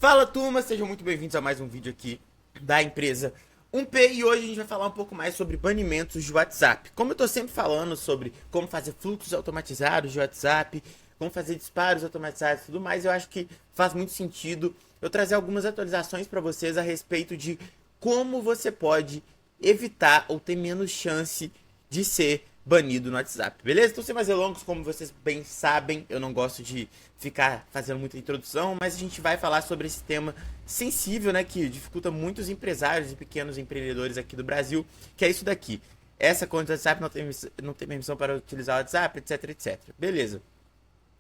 Fala turma, sejam muito bem-vindos a mais um vídeo aqui da empresa 1P e hoje a gente vai falar um pouco mais sobre banimentos de WhatsApp. Como eu tô sempre falando sobre como fazer fluxos automatizados de WhatsApp, como fazer disparos automatizados e tudo mais, eu acho que faz muito sentido eu trazer algumas atualizações para vocês a respeito de como você pode evitar ou ter menos chance de ser banido no WhatsApp, beleza? Então, sem mais delongas, como vocês bem sabem, eu não gosto de ficar fazendo muita introdução, mas a gente vai falar sobre esse tema sensível, né, que dificulta muitos empresários e pequenos empreendedores aqui do Brasil, que é isso daqui. Essa conta do WhatsApp não tem permissão para utilizar o WhatsApp, etc, etc. Beleza.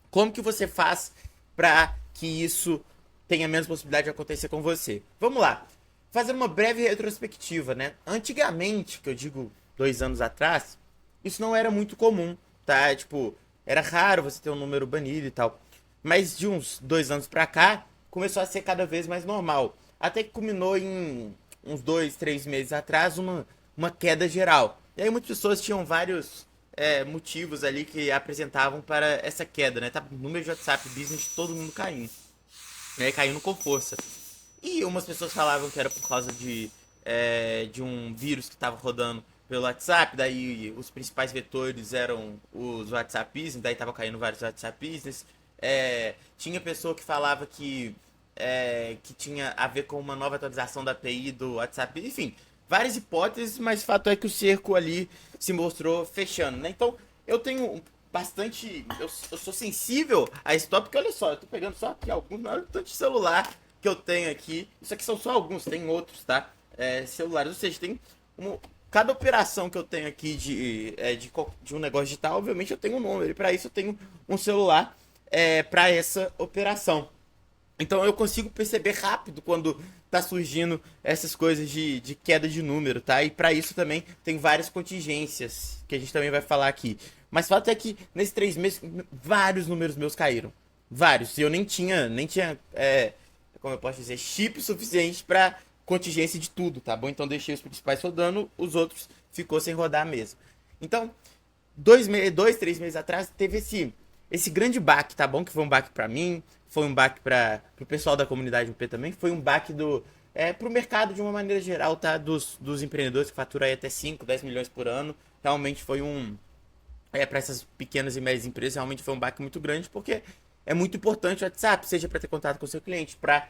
Como que você faz para que isso tenha menos possibilidade de acontecer com você? Vamos lá. Fazer uma breve retrospectiva, né? Antigamente, que eu digo 2 anos atrás, isso não era muito comum, tá? Tipo, era raro você ter um número banido e tal. Mas de uns 2 anos pra cá, começou a ser cada vez mais normal. Até que culminou em uns 2, 3 meses atrás uma queda geral. E aí muitas pessoas tinham vários motivos ali que apresentavam para essa queda, né? Tá, o número de WhatsApp Business, todo mundo caindo. Né? Caindo com força. E umas pessoas falavam que era por causa de um vírus que estava rodando pelo WhatsApp, daí os principais vetores eram os WhatsApp Business, daí tava caindo vários WhatsApp Business. Tinha pessoa que falava que tinha a ver com uma nova atualização da API do WhatsApp, enfim, várias hipóteses, mas o fato é que o cerco ali se mostrou fechando, né? Então, eu tenho bastante. Eu sou sensível a esse tópico, porque olha só, eu tô pegando só aqui alguns, olha o tanto de celular que eu tenho aqui. Isso aqui são só alguns, tem outros, tá? Celulares, ou seja, tem cada operação que eu tenho aqui de um negócio digital, obviamente eu tenho um número, e para isso eu tenho um celular para essa operação. Então eu consigo perceber rápido quando tá surgindo essas coisas de queda de número, tá? E para isso também tem várias contingências que a gente também vai falar aqui. Mas o fato é que nesses 3 meses vários números meus caíram. Vários. E eu nem tinha como eu posso dizer, chip suficiente para contingência de tudo, tá bom? Então deixei os principais rodando, os outros ficou sem rodar mesmo. Então, 3 meses atrás teve esse grande baque, tá bom? Que foi um baque para mim, foi um baque para o pessoal da comunidade UP também, foi um baque pro mercado de uma maneira geral, tá? Dos empreendedores que faturam aí até 5, 10 milhões por ano. Realmente foi para essas pequenas e médias empresas, realmente foi um baque muito grande, porque é muito importante o WhatsApp, seja para ter contato com o seu cliente, para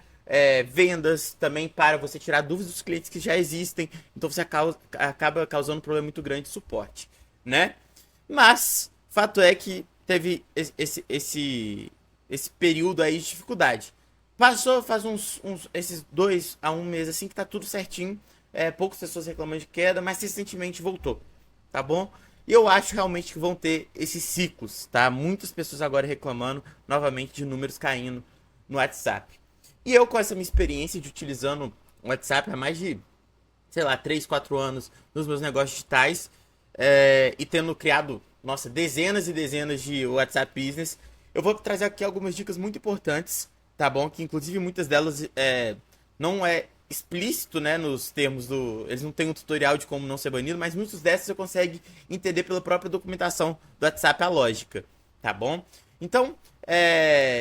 vendas, também para você tirar dúvidas dos clientes que já existem. Então você acaba causando um problema muito grande de suporte, né? Mas, fato é que teve esse período aí de dificuldade. Passou faz esses 2 a 1 mês assim que tá tudo certinho. Poucas pessoas reclamando de queda, mas recentemente voltou, tá bom? E eu acho realmente que vão ter esses ciclos, tá? Muitas pessoas agora reclamando novamente de números caindo no WhatsApp. E eu com essa minha experiência de utilizando o WhatsApp há mais de, sei lá, 3, 4 anos nos meus negócios digitais e tendo criado, nossa, dezenas e dezenas de WhatsApp Business, eu vou trazer aqui algumas dicas muito importantes, tá bom? Que inclusive muitas delas não é explícito, né, nos termos eles não têm um tutorial de como não ser banido, mas muitas dessas você consegue entender pela própria documentação do WhatsApp a lógica, tá bom? Então,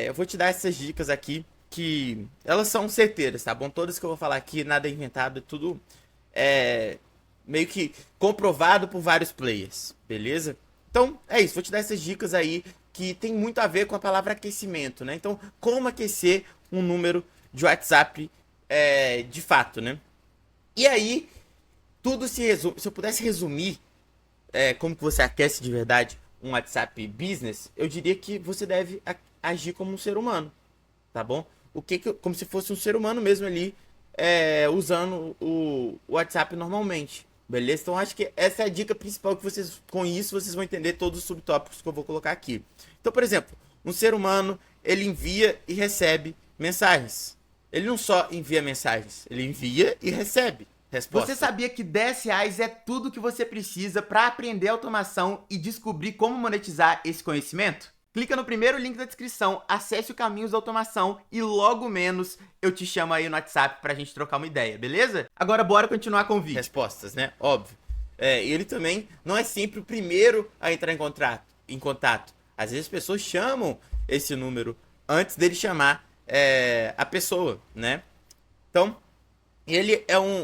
eu vou te dar essas dicas aqui, que elas são certeiras, tá bom? Todas que eu vou falar aqui, nada é inventado, é tudo meio que comprovado por vários players, beleza? Então, é isso, vou te dar essas dicas aí, que tem muito a ver com a palavra aquecimento, né? Então, como aquecer um número de WhatsApp de fato, né? E aí, tudo se resume. Se eu pudesse resumir como que você aquece de verdade um WhatsApp Business, eu diria que você deve agir como um ser humano, tá bom? Como se fosse um ser humano mesmo ali, usando o WhatsApp normalmente, beleza? Então acho que essa é a dica principal que com isso vocês vão entender todos os subtópicos que eu vou colocar aqui. Então, por exemplo, um ser humano, ele envia e recebe mensagens. Ele não só envia mensagens, ele envia e recebe respostas. Você sabia que R$ 10 é tudo que você precisa para aprender automação e descobrir como monetizar esse conhecimento? Clica no primeiro link da descrição, acesse o Caminhos da Automação e logo menos eu te chamo aí no WhatsApp pra gente trocar uma ideia, beleza? Agora bora continuar com o vídeo. Respostas, né? Óbvio. Ele também não é sempre o primeiro a entrar em contato. Às vezes as pessoas chamam esse número antes dele chamar a pessoa, né? Então,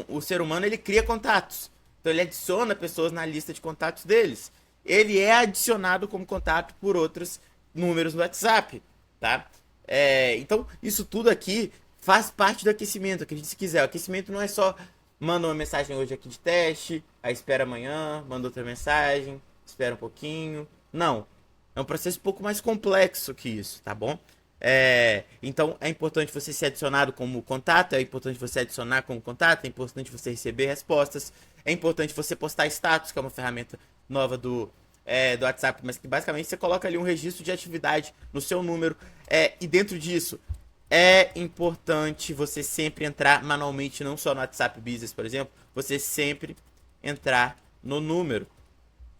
o ser humano, ele cria contatos. Então ele adiciona pessoas na lista de contatos deles. Ele é adicionado como contato por outros números no WhatsApp, tá? Então, isso tudo aqui faz parte do aquecimento, acredite se quiser. O aquecimento não é só manda uma mensagem hoje aqui de teste, aí espera amanhã, manda outra mensagem, espera um pouquinho. Não. É um processo um pouco mais complexo que isso, tá bom? Então é importante você ser adicionado como contato, é importante você adicionar como contato, é importante você receber respostas, é importante você postar status, que é uma ferramenta nova do WhatsApp, mas que basicamente você coloca ali um registro de atividade no seu número. E dentro disso, é importante você sempre entrar manualmente, não só no WhatsApp Business, por exemplo, você sempre entrar no número.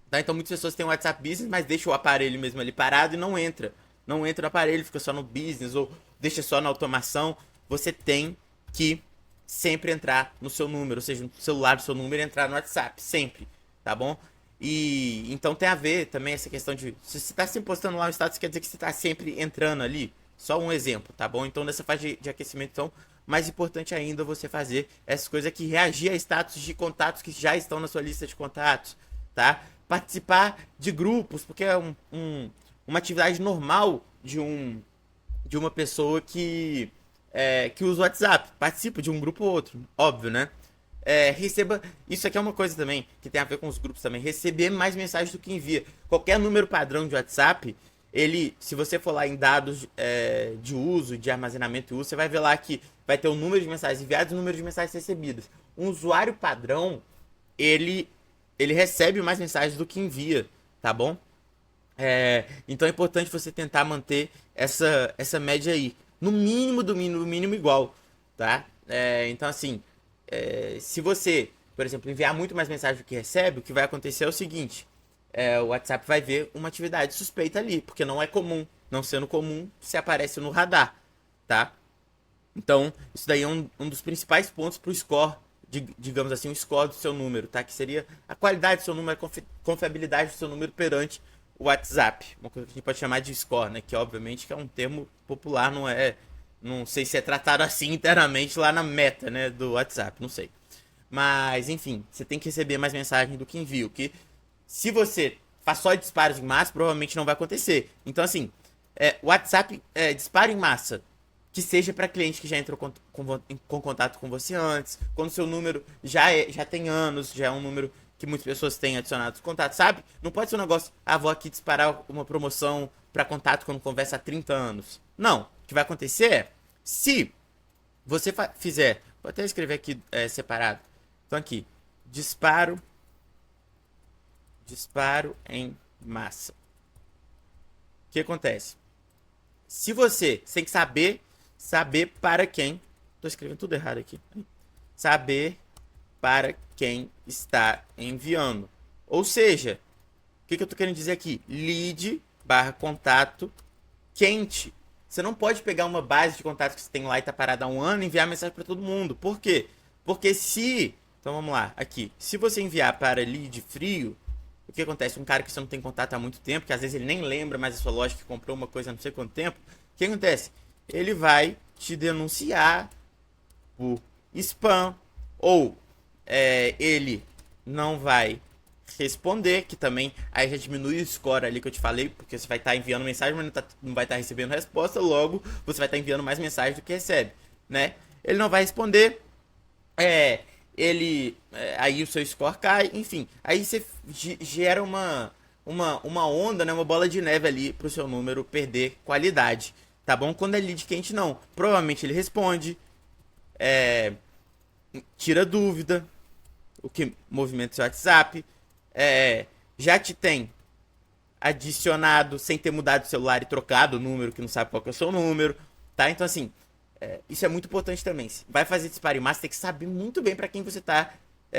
Tá? Então muitas pessoas têm o WhatsApp Business, mas deixa o aparelho mesmo ali parado e não entra. Não entra no aparelho, fica só no Business ou deixa só na automação. Você tem que sempre entrar no seu número, ou seja, no celular do seu número e entrar no WhatsApp, sempre, tá bom? E então tem a ver também essa questão de se você está sempre postando lá o status, quer dizer que você está sempre entrando ali. Só um exemplo, tá bom? Então nessa fase de aquecimento, então, mais importante ainda você fazer essas coisas aqui, reagir a status de contatos que já estão na sua lista de contatos, tá? Participar de grupos, porque é uma atividade normal de uma pessoa que usa o WhatsApp. Participa de um grupo ou outro, óbvio, né? Receba. Isso aqui é uma coisa também que tem a ver com os grupos também. Receber mais mensagens do que envia. Qualquer número padrão de WhatsApp, se você for lá em dados de uso, de armazenamento e uso, você vai ver lá que vai ter o número de mensagens enviadas e o número de mensagens recebidas. Um usuário padrão, ele recebe mais mensagens do que envia, tá bom? Então é importante você tentar manter essa média aí. No mínimo, do mínimo igual, tá? Então assim, se você, por exemplo, enviar muito mais mensagem do que recebe, o que vai acontecer é o seguinte. O WhatsApp vai ver uma atividade suspeita ali, porque não é comum. Não sendo comum, se aparece no radar, tá? Então, isso daí é um dos principais pontos para o score, digamos assim, o score do seu número, tá? Que seria a qualidade do seu número, a confiabilidade do seu número perante o WhatsApp. Uma coisa que a gente pode chamar de score, né? Que obviamente que é um termo popular, não sei se é tratado assim internamente lá na meta, né, do WhatsApp, não sei. Mas, enfim, você tem que receber mais mensagem do que envio, que se você faz só disparos em massa, provavelmente não vai acontecer. Então, assim, WhatsApp, disparo em massa, que seja para cliente que já entrou com contato com você antes, quando seu número já tem anos, já é um número que muitas pessoas têm adicionado contato, sabe? Não pode ser um negócio, vou aqui disparar uma promoção para contato quando conversa há 30 anos. Não. O que vai acontecer é, se você fizer, vou até escrever aqui separado. Então aqui, disparo em massa. O que acontece? Se você tem que saber para quem, tô escrevendo tudo errado aqui. Saber para quem está enviando. Ou seja, o que eu tô querendo dizer aqui? Lead / contato quente. Você não pode pegar uma base de contatos que você tem lá e tá parada há um ano e enviar mensagem para todo mundo. Por quê? Porque então vamos lá, aqui. Se você enviar para lead frio, o que acontece? Um cara que você não tem contato há muito tempo, que às vezes ele nem lembra mais da sua loja, que comprou uma coisa há não sei quanto tempo, o que acontece? Ele vai te denunciar por spam, ou ele não vai responder, que também aí já diminui o score ali que eu te falei, porque você vai estar enviando mensagem, mas não vai estar recebendo resposta, logo você vai estar enviando mais mensagem do que recebe, né? Ele não vai responder, aí o seu score cai, enfim, aí você gera uma onda, né, uma bola de neve ali pro seu número perder qualidade, tá bom? Quando é lead quente, não. Provavelmente ele responde, tira dúvida, o que movimenta o seu WhatsApp, já te tem adicionado sem ter mudado o celular e trocado o número, que não sabe qual que é o seu número, tá? Então, assim, isso é muito importante também. Vai fazer disparo em massa, tem que saber muito bem para quem você tá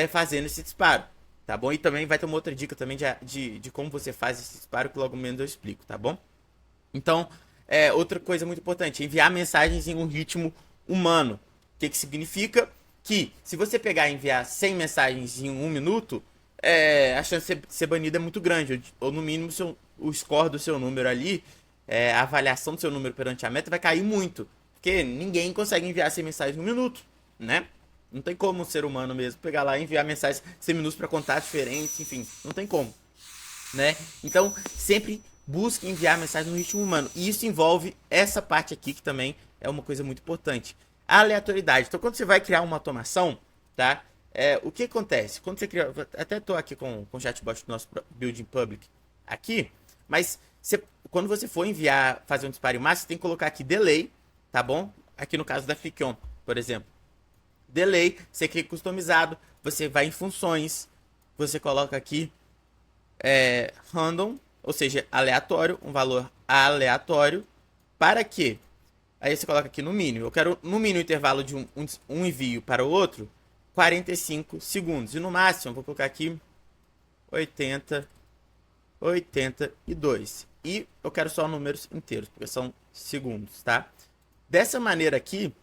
fazendo esse disparo, tá bom? E também vai ter uma outra dica também de como você faz esse disparo, que logo menos eu explico, tá bom? Então, outra coisa muito importante, enviar mensagens em um ritmo humano. O que significa? Que se você pegar e enviar 100 mensagens em 1 minuto, a chance de ser banido é muito grande, ou no mínimo o score do seu número ali, a avaliação do seu número perante a meta vai cair muito. Porque ninguém consegue enviar 100 mensagens no minuto, né? Não tem como um ser humano mesmo pegar lá e enviar mensagens 100 minutos para contatos diferentes, enfim, não tem como, né? Então, sempre busque enviar mensagem no ritmo humano. E isso envolve essa parte aqui, que também é uma coisa muito importante. A aleatoriedade. Então, quando você vai criar uma automação, tá? O que acontece? Quando você cria... Até tô aqui com o chatbot do nosso Building Public aqui, mas quando você for enviar, fazer um disparo em massa, você tem que colocar aqui delay, tá bom? Aqui no caso da Flickr, por exemplo. Delay, você clica customizado, você vai em funções, você coloca aqui random, ou seja, aleatório, um valor aleatório, para quê? Aí você coloca aqui no mínimo. Eu quero no mínimo intervalo de um envio para o outro, 45 segundos. E no máximo, eu vou colocar aqui 82. E eu quero só números inteiros, porque são segundos, tá? Dessa maneira aqui,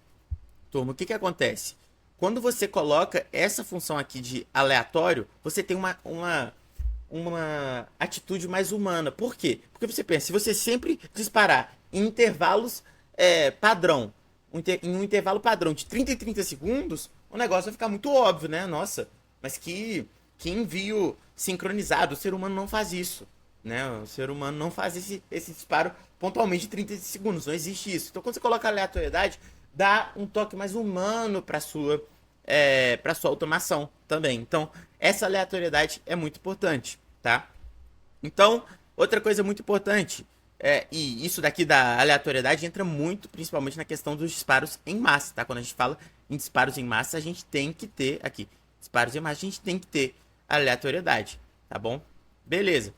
turma, o que acontece? Quando você coloca essa função aqui de aleatório, você tem uma atitude mais humana. Por quê? Porque você pensa, se você sempre disparar em intervalos padrão, em um intervalo padrão de 30 em 30 segundos, o negócio vai ficar muito óbvio, né? Nossa, mas que envio sincronizado. O ser humano não faz isso, né? O ser humano não faz esse disparo pontualmente de 30 segundos. Não existe isso. Então, quando você coloca aleatoriedade, dá um toque mais humano para sua automação também. Então, essa aleatoriedade é muito importante, tá? Então, outra coisa muito importante, e isso daqui da aleatoriedade entra muito, principalmente na questão dos disparos em massa, tá? Quando a gente fala em disparos em massa, a gente tem que ter aqui, disparos em massa, a gente tem que ter aleatoriedade, tá bom? Beleza.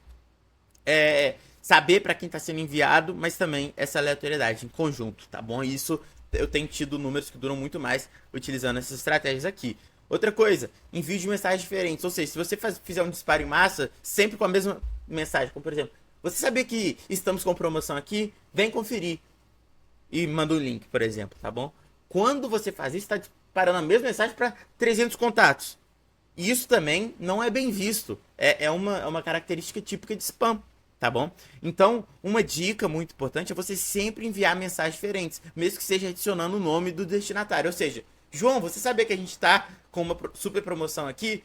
Saber para quem está sendo enviado, mas também essa aleatoriedade em conjunto, tá bom? Isso eu tenho tido números que duram muito mais utilizando essas estratégias aqui. Outra coisa, envio de mensagens diferentes. Ou seja, se você fizer um disparo em massa, sempre com a mesma mensagem. Como, por exemplo, você sabia que estamos com promoção aqui? Vem conferir. E manda um link, por exemplo, tá bom? Quando você faz isso, está disparando a mesma mensagem para 300 contatos. E isso também não é bem visto. É uma característica típica de spam, tá bom? Então, uma dica muito importante é você sempre enviar mensagens diferentes, mesmo que seja adicionando o nome do destinatário. Ou seja, João, você sabia que a gente tá com uma super promoção aqui?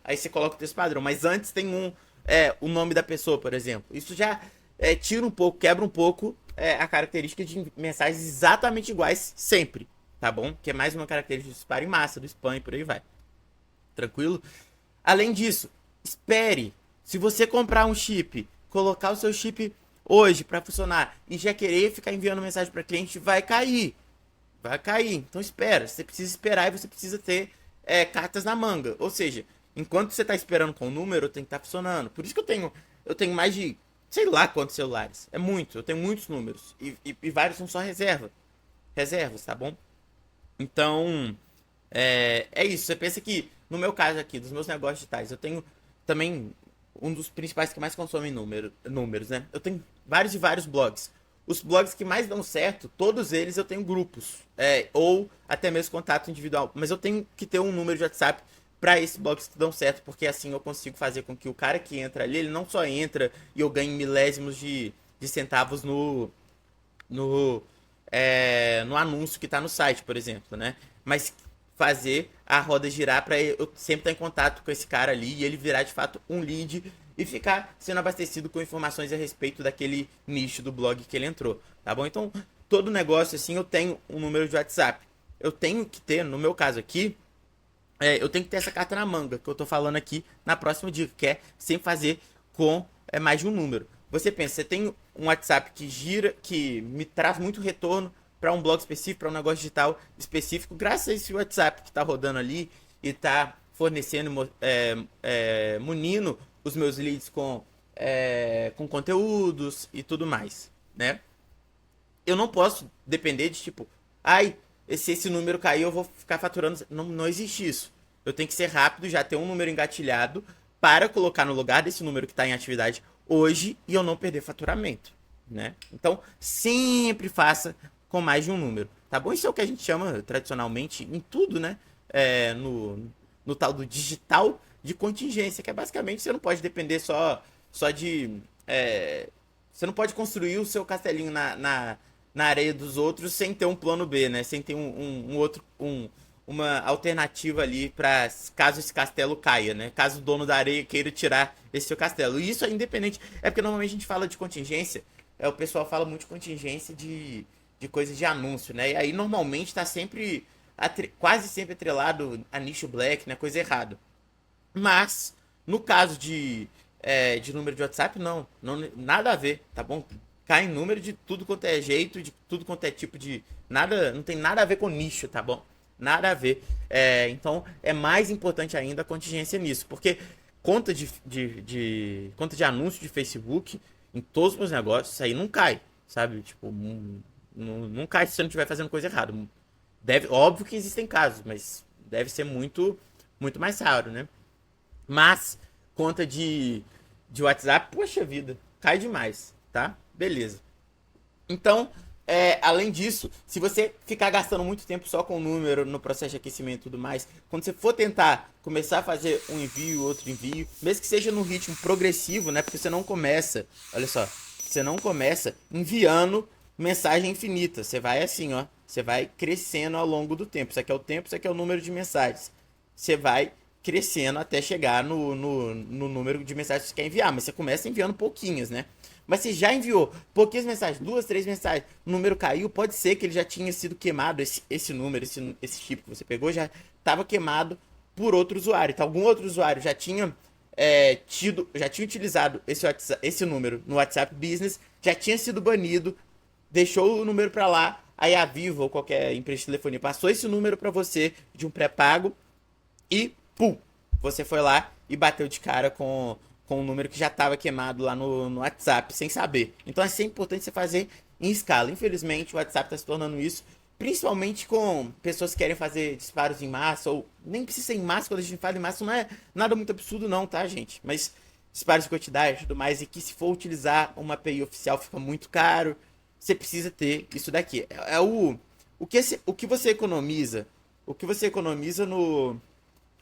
Aí você coloca o texto padrão, mas antes tem o nome da pessoa, por exemplo. Isso já tira um pouco, quebra um pouco a característica de mensagens exatamente iguais sempre, tá bom? Que é mais uma característica do disparo em massa, do spam e por aí vai. Tranquilo? Além disso, espere. Se você comprar um chip, colocar o seu chip hoje para funcionar e já querer ficar enviando mensagem para cliente, vai cair. Vai cair. Então espera. Você precisa esperar e você precisa ter cartas na manga. Ou seja, enquanto você está esperando com o número, tem que estar funcionando. Por isso que eu tenho mais de sei lá quantos celulares. É muito. Eu tenho muitos números. E vários são só reservas, tá bom? Então, é isso. Você pensa que, no meu caso aqui, dos meus negócios digitais, eu tenho também um dos principais que mais consomem números, né? Eu tenho vários e vários blogs. Os blogs que mais dão certo, todos eles eu tenho grupos. Ou até mesmo contato individual. Mas eu tenho que ter um número de WhatsApp para esses blogs que dão certo, porque assim eu consigo fazer com que o cara que entra ali, ele não só entra e eu ganhe milésimos de centavos no anúncio que está no site, por exemplo, né? Mas fazer a roda girar para eu sempre estar em contato com esse cara ali e ele virar de fato um lead e ficar sendo abastecido com informações a respeito daquele nicho do blog que ele entrou, tá bom? Então, todo negócio assim, eu tenho um número de WhatsApp. Eu tenho que ter, no meu caso aqui, eu tenho que ter essa carta na manga, que eu tô falando aqui na próxima dica, que é sempre fazer com mais de um número. Você pensa, você tem um WhatsApp que gira, que me traz muito retorno para um blog específico, para um negócio digital específico, graças a esse WhatsApp que está rodando ali e está fornecendo, munindo os meus leads com conteúdos e tudo mais, né? Eu não posso depender de tipo, se esse número cair eu vou ficar faturando. Não existe isso. Eu tenho que ser rápido, já ter um número engatilhado para colocar no lugar desse número que está em atividade hoje e eu não perder faturamento, né? Então, sempre faça com mais de um número, tá bom? Isso é o que a gente chama tradicionalmente em tudo, né? No tal do digital de contingência, que é basicamente você não pode depender só de... você não pode construir o seu castelinho na areia dos outros sem ter um plano B, né? Sem ter uma alternativa ali para caso esse castelo caia, né? Caso o dono da areia queira tirar esse seu castelo. E isso é independente. É porque normalmente a gente fala de contingência, o pessoal fala muito de contingência de coisas de anúncio, né? E aí normalmente tá sempre, quase sempre atrelado a nicho black, né? Coisa errada. Mas, no caso de número de WhatsApp, não, nada a ver, tá bom? Cai em número de tudo quanto é jeito, de tudo quanto é tipo de. Nada, não tem nada a ver com nicho, tá bom? Nada a ver. Então, é mais importante ainda a contingência nisso, porque conta de anúncio de Facebook em todos os meus negócios, isso aí não cai, sabe? Tipo, não cai se você não estiver fazendo coisa errada. Óbvio que existem casos, mas deve ser muito, muito mais raro, né? Mas, conta de WhatsApp, poxa vida, cai demais, tá? Beleza. Então, além disso, se você ficar gastando muito tempo só com o número no processo de aquecimento e tudo mais, quando você for tentar começar a fazer um envio, outro envio, mesmo que seja num ritmo progressivo, né? Porque você não começa, olha só, você não começa enviando mensagem infinita. Você vai assim, ó, você vai crescendo ao longo do tempo. Isso aqui é o tempo, isso aqui é o número de mensagens. Você vai crescendo até chegar no número de mensagens que você quer enviar. Mas você começa enviando pouquinhas, né? Mas você já enviou pouquinhas mensagens, 2, 3 mensagens, o número caiu, pode ser que ele já tinha sido queimado, esse número, esse chip que você pegou, já estava queimado por outro usuário. Então, algum outro usuário já tinha já tinha utilizado esse número no WhatsApp Business, já tinha sido banido, deixou o número para lá, aí a Vivo ou qualquer empresa de telefonia passou esse número para você de um pré-pago e, pum, você foi lá e bateu de cara com um número que já estava queimado lá no WhatsApp, sem saber. Então é sempre importante você fazer em escala. Infelizmente, o WhatsApp está se tornando isso, principalmente com pessoas que querem fazer disparos em massa, ou nem precisa ser em massa, quando a gente fala em massa, não é nada muito absurdo não, tá, gente? Mas disparos de quantidade e tudo mais, e que se for utilizar uma API oficial fica muito caro, você precisa ter isso daqui. O que você economiza,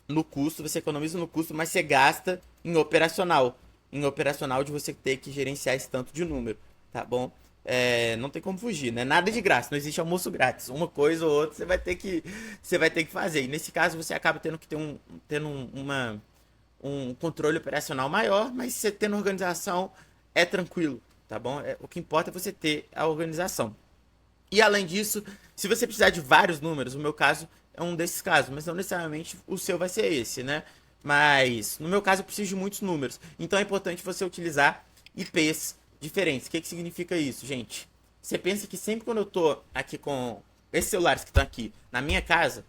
no custo, você economiza no custo, mas você gasta em operacional. Em operacional de você ter que gerenciar esse tanto de número, tá bom? Não tem como fugir, né? Nada de graça, não existe almoço grátis. Uma coisa ou outra você vai ter que fazer. E nesse caso você acaba tendo que ter um controle operacional maior, mas você tendo organização é tranquilo, tá bom? O que importa é você ter a organização. E além disso, se você precisar de vários números, no meu caso é um desses casos, mas não necessariamente o seu vai ser esse, né? Mas no meu caso eu preciso de muitos números. Então é importante você utilizar IPs diferentes. O que significa isso, gente? Você pensa que sempre quando eu tô aqui com esses celulares que estão aqui na minha casa,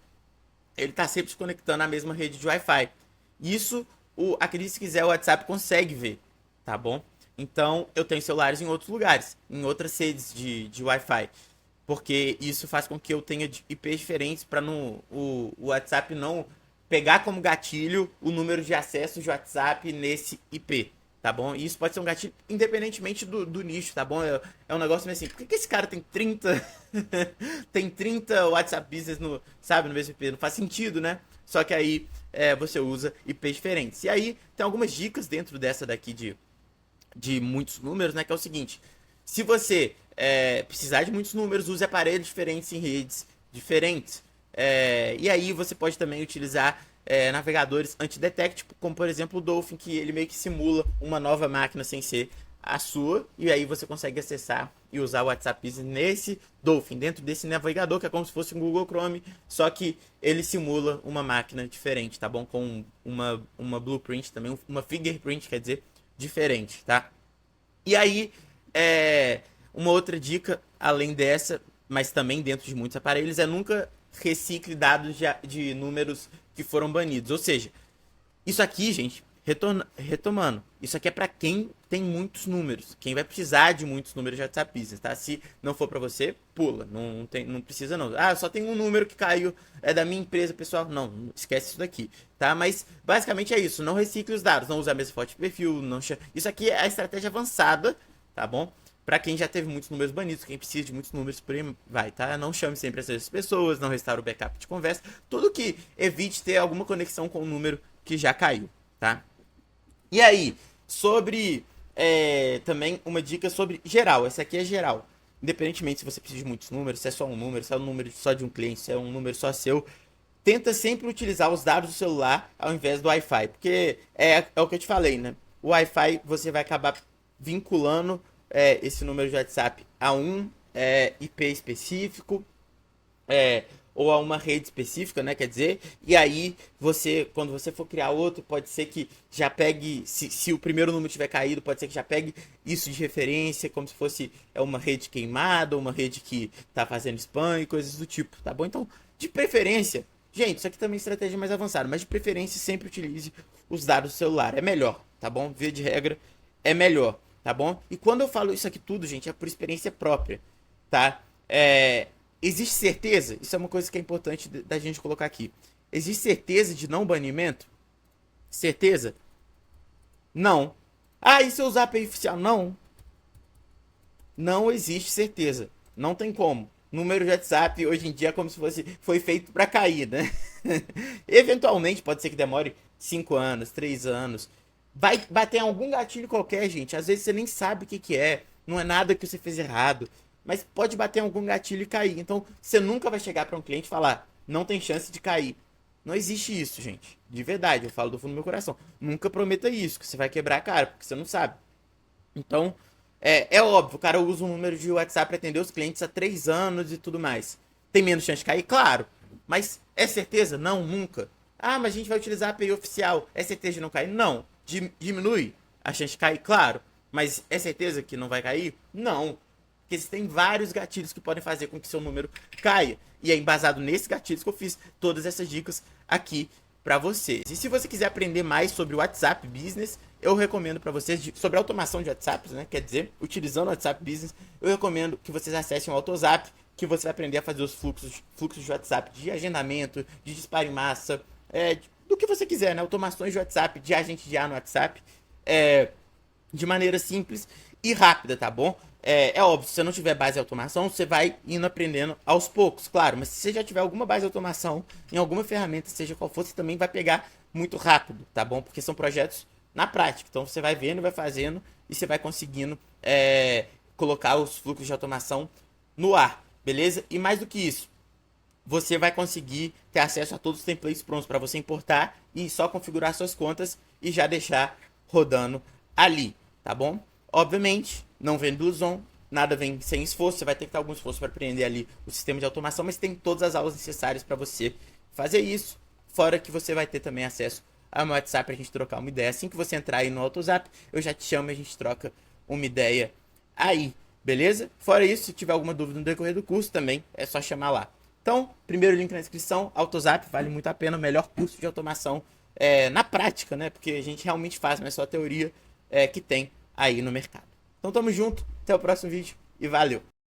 ele tá sempre se conectando à mesma rede de Wi-Fi. Isso, acredite se quiser, o WhatsApp consegue ver, tá bom? Então eu tenho celulares em outros lugares, em outras redes de Wi-Fi. Porque isso faz com que eu tenha IPs diferentes para o WhatsApp não pegar como gatilho o número de acessos de WhatsApp nesse IP, tá bom? E isso pode ser um gatilho independentemente do nicho, tá bom? É um negócio meio assim, por que esse cara tem 30 tem 30 WhatsApp Business no mesmo IP? Não faz sentido, né? Só que aí você usa IPs diferentes. E aí tem algumas dicas dentro dessa daqui de muitos números, né? Que é o seguinte, se você precisar de muitos números, use aparelhos diferentes em redes diferentes. E aí você pode também utilizar navegadores anti-detect, como por exemplo o Dolphin, que ele meio que simula uma nova máquina sem ser a sua, e aí você consegue acessar e usar o WhatsApp Business nesse Dolphin, dentro desse navegador, que é como se fosse um Google Chrome, só que ele simula uma máquina diferente, tá bom? Com uma blueprint também, uma fingerprint, quer dizer, diferente, tá? E aí, uma outra dica, além dessa, mas também dentro de muitos aparelhos, é nunca recicle dados de números que foram banidos. Ou seja, isso aqui, gente, retomando, isso aqui é para quem tem muitos números, quem vai precisar de muitos números de WhatsApp Business, tá? Se não for para você, pula, não precisa não. Ah, só tem um número que caiu, é da minha empresa, pessoal. Não, esquece isso daqui, tá? Mas basicamente é isso, não recicle os dados, não use a mesma foto de perfil, isso aqui é a estratégia avançada, tá bom? Para quem já teve muitos números banidos, quem precisa de muitos números, por aí vai, tá? Não chame sempre essas pessoas, não restaure o backup de conversa, tudo que evite ter alguma conexão com o número que já caiu, tá? E aí, sobre também uma dica sobre geral, essa aqui é geral. independentemente se você precisa de muitos números, se é só um número, se é um número só de um cliente, se é um número só seu, tenta sempre utilizar os dados do celular ao invés do Wi-Fi, porque é o que eu te falei, né? O Wi-Fi você vai acabar vinculando esse número de WhatsApp a um IP específico, ou a uma rede específica, né? Quer dizer, e aí quando você for criar outro, pode ser que já pegue, se o primeiro número tiver caído, pode ser que já pegue isso de referência, como se fosse uma rede queimada, uma rede que tá fazendo spam e coisas do tipo, tá bom? Então, de preferência, gente, isso aqui também é estratégia mais avançada, mas de preferência sempre utilize os dados do celular, é melhor, tá bom? Via de regra, é melhor, tá bom? E quando eu falo isso aqui tudo, gente, é por experiência própria, tá? Existe certeza? Isso é uma coisa que é importante da gente colocar aqui. Existe certeza de não banimento? Certeza? Não. Ah, e se eu usar a API oficial? Não. Não existe certeza. Não tem como. Número de WhatsApp hoje em dia é como se foi feito para cair, né? Eventualmente pode ser que demore 5 anos, 3 anos. Vai bater em algum gatilho qualquer, gente. Às vezes você nem sabe o que é. Não é nada que você fez errado. Mas pode bater em algum gatilho e cair. Então, você nunca vai chegar para um cliente e falar, não tem chance de cair. Não existe isso, gente. De verdade, eu falo do fundo do meu coração. Nunca prometa isso, que você vai quebrar a cara, porque você não sabe. Então, é óbvio, o cara usa um número de WhatsApp para atender os clientes há 3 anos e tudo mais. Tem menos chance de cair? Claro. Mas é certeza? Não, nunca. Ah, mas a gente vai utilizar a API oficial. É certeza de não cair? Não. Diminui a chance de cair? Claro. Mas é certeza que não vai cair? Não. Porque existem vários gatilhos que podem fazer com que seu número caia. E é embasado nesses gatilhos que eu fiz todas essas dicas aqui para vocês. E se você quiser aprender mais sobre o WhatsApp Business, eu recomendo para vocês, sobre automação de WhatsApp, né? Quer dizer, utilizando o WhatsApp Business, eu recomendo que vocês acessem o AutoZap, que você vai aprender a fazer os fluxos de WhatsApp, de agendamento, de disparo em massa, do que você quiser, né? Automações de WhatsApp, de agente de IA no WhatsApp, de maneira simples e rápida, tá bom? É óbvio, se você não tiver base de automação, você vai indo aprendendo aos poucos, claro. Mas se você já tiver alguma base de automação em alguma ferramenta, seja qual for, você também vai pegar muito rápido, tá bom? Porque são projetos na prática. Então você vai vendo, vai fazendo e você vai conseguindo colocar os fluxos de automação no ar, beleza? E mais do que isso, você vai conseguir ter acesso a todos os templates prontos para você importar e só configurar suas contas e já deixar rodando ali, tá bom? Obviamente, não vem do Luzon, nada vem sem esforço, você vai ter que ter algum esforço para aprender ali o sistema de automação, mas tem todas as aulas necessárias para você fazer isso, fora que você vai ter também acesso ao meu WhatsApp pra gente trocar uma ideia. Assim que você entrar aí no AutoZap, eu já te chamo e a gente troca uma ideia aí, beleza? Fora isso, se tiver alguma dúvida no decorrer do curso também, é só chamar lá. Então, primeiro link na descrição, AutoZap, vale muito a pena, o melhor curso de automação na prática, né? Porque a gente realmente faz, não é só a teoria que tem aí no mercado. Então tamo junto, até o próximo vídeo e valeu!